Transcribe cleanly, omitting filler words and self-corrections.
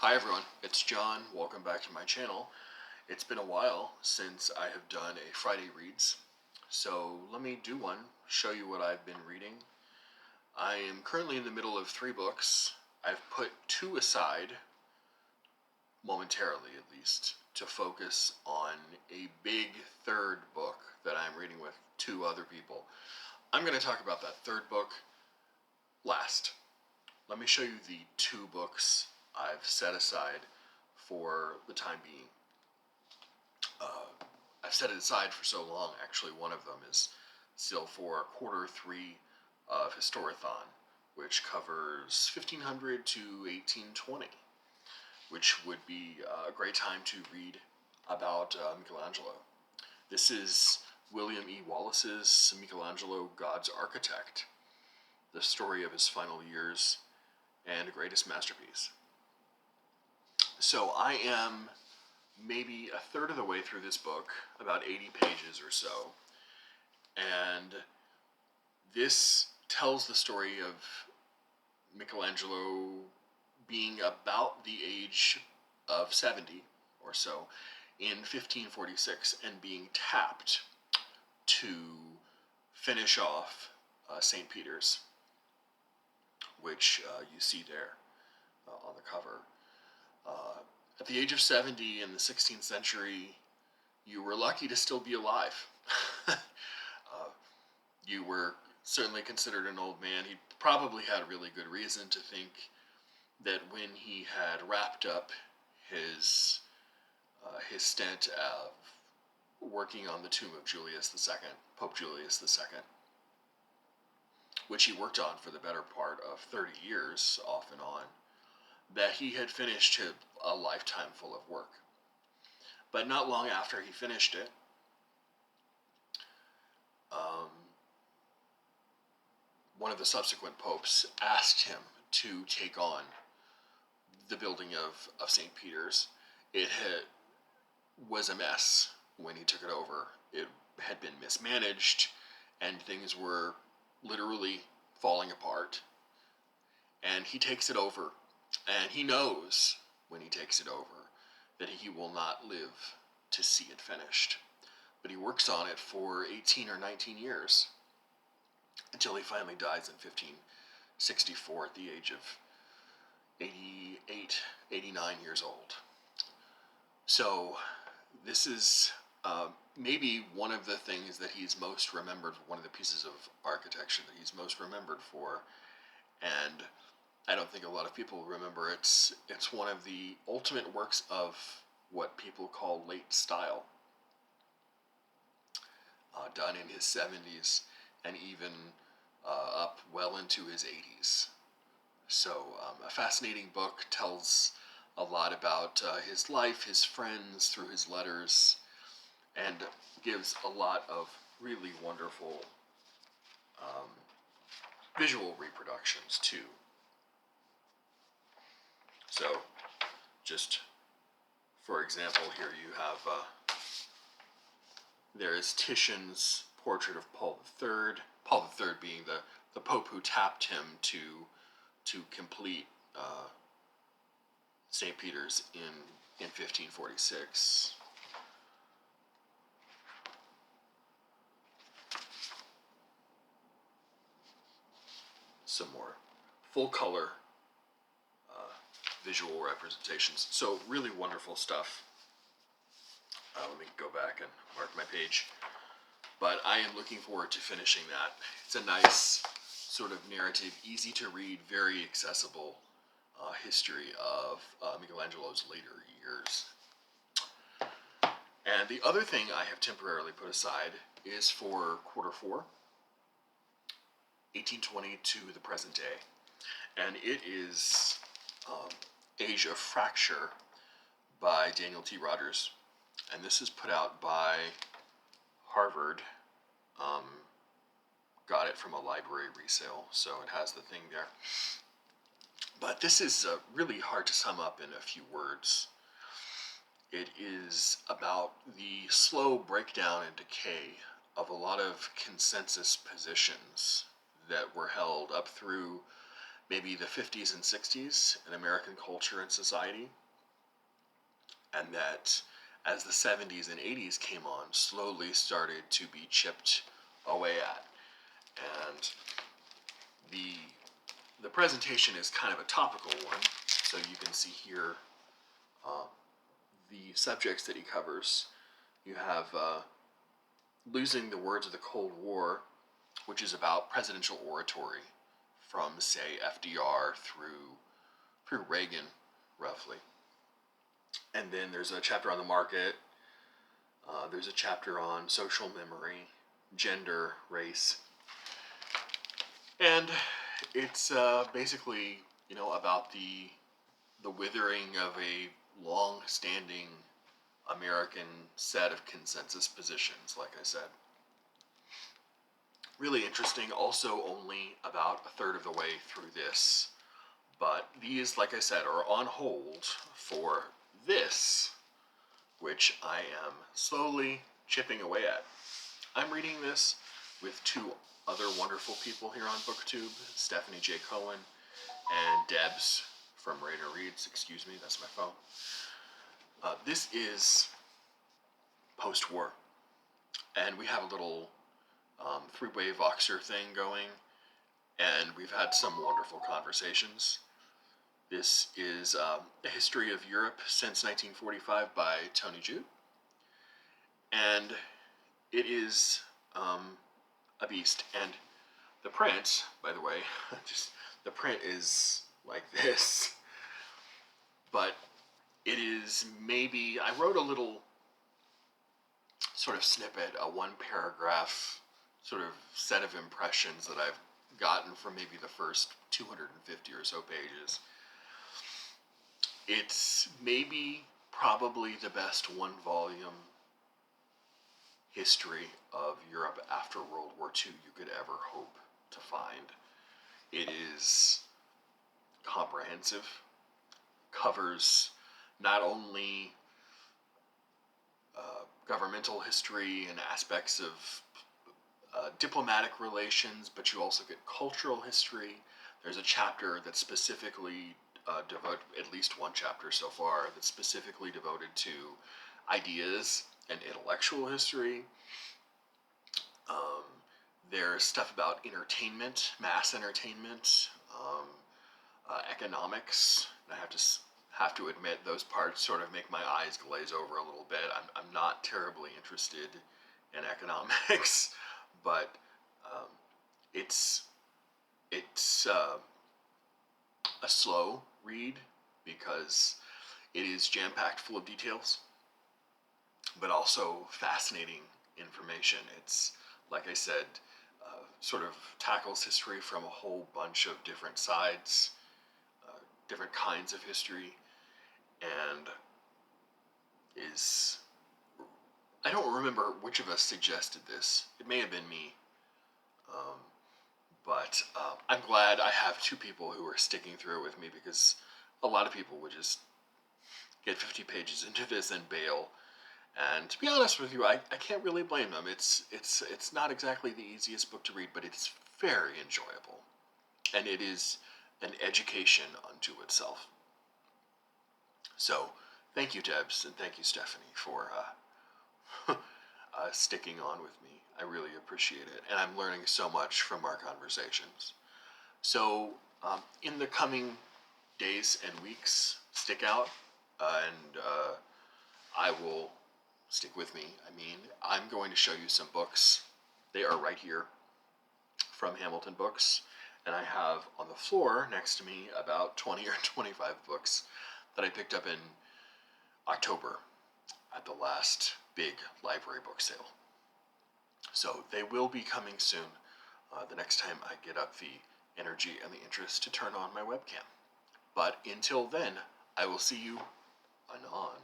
Hi everyone, it's John. Welcome back to my channel. It's been a while since I have done a Friday Reads, so let me do one, show you what I've been reading. I am currently in the middle of 3 books. I've put 2 aside, momentarily at least, to focus on a big 3rd book that I'm reading with 2 other people. I'm going to talk about that 3rd book last. Let me show you the 2 books I've set aside for the time being. I've set it aside for so long, actually one of them is still for Q3 of Historathon, which covers 1500 to 1820, which would be a great time to read about Michelangelo. This is William E. Wallace's Michelangelo, God's Architect, the story of his final years and greatest masterpiece. So I am maybe a third of the way through this book, about 80 pages or so, and this tells the story of Michelangelo being about the age of 70 or so in 1546 and being tapped to finish off St. Peter's, which you see there on the cover. At the age of 70 in the 16th century, you were lucky to still be alive. You were certainly considered an old man. He probably had really good reason to think that when he had wrapped up his stint of working on the tomb of Julius II, Pope Julius II, which he worked on for the better part of 30 years, off and on, that he had finished a lifetime full of work. But not long after he finished it, one of the subsequent popes asked him to take on the building of St. Peter's. It was a mess when he took it over. It had been mismanaged, and things were literally falling apart. And he takes it over, and he knows when he takes it over that he will not live to see it finished. But he works on it for 18 or 19 years until he finally dies in 1564 at the age of 88, 89 years old. So this is maybe one of the things that he's most remembered, one of the pieces of architecture that he's most remembered for, and I don't think a lot of people remember. It's one of the ultimate works of what people call late style, done in his 70s and even up well into his 80s. So a fascinating book, tells a lot about his life, his friends, through his letters, and gives a lot of really wonderful visual reproductions too. So, just for example, here you have, there is Titian's portrait of Paul III, Paul III being the Pope who tapped him to complete St. Peter's in 1546. Some more full color visual representations. So really wonderful stuff. Let me go back and mark my page. But I am looking forward to finishing that. It's a nice sort of narrative, easy to read, very accessible history of Michelangelo's later years. And the other thing I have temporarily put aside is for Q4, 1820 to the present day. And it is Age of Fracture by Daniel T. Rogers. And this is put out by Harvard. Got it from a library resale, so it has the thing there. But this is really hard to sum up in a few words. It is about the slow breakdown and decay of a lot of consensus positions that were held up through maybe the 50s and 60s in American culture and society, and that as the 70s and 80s came on, slowly started to be chipped away at. And the presentation is kind of a topical one, so you can see here the subjects that he covers. You have Losing the Words of the Cold War, which is about presidential oratory from, say, FDR through Reagan, roughly. And then there's a chapter on the market. There's a chapter on social memory, gender, race. And it's basically, about the withering of a long-standing American set of consensus positions, like I said. Really interesting, also only about a third of the way through this. But these, like I said, are on hold for this, which I am slowly chipping away at. I'm reading this with two other wonderful people here on BookTube, Stephanie J. Cohen and Debs from Rainer Reads. Excuse me, that's my phone. This is post-war, and we have a little three-way Voxer thing going, and we've had some wonderful conversations. This is a history of Europe since 1945 by Tony Judt, and it is a beast. And the print, by the way, the print is like this, but it is maybe, I wrote a little sort of snippet, a one paragraph sort of set of impressions that I've gotten from maybe the first 250 or so pages. It's maybe probably the best one volume history of Europe after World War II you could ever hope to find. It is comprehensive, covers not only governmental history and aspects of diplomatic relations, but you also get cultural history. There's a chapter that's specifically devoted, at least one chapter so far, that's specifically devoted to ideas and intellectual history. There's stuff about entertainment, mass entertainment, economics. And I have to admit, those parts sort of make my eyes glaze over a little bit. I'm not terribly interested in economics, but it's a slow read because it is jam-packed full of details, but also fascinating information. It's, like I said, sort of tackles history from a whole bunch of different sides, different kinds of history, and is, I don't remember which of us suggested this. It may have been me. But I'm glad I have two people who are sticking through it with me, because a lot of people would just get 50 pages into this and bail. And to be honest with you, I can't really blame them. It's not exactly the easiest book to read, but it's very enjoyable. And it is an education unto itself. So, thank you, Debs, and thank you, Stephanie, for sticking on with me. I really appreciate it, and I'm learning so much from our conversations. So, in the coming days and weeks, stick out, and I will stick with me. I mean, I'm going to show you some books. They are right here from Hamilton Books, and I have on the floor next to me about 20 or 25 books that I picked up in October at the last big library book sale. So they will be coming soon, the next time I get up the energy and the interest to turn on my webcam. But until then, I will see you anon.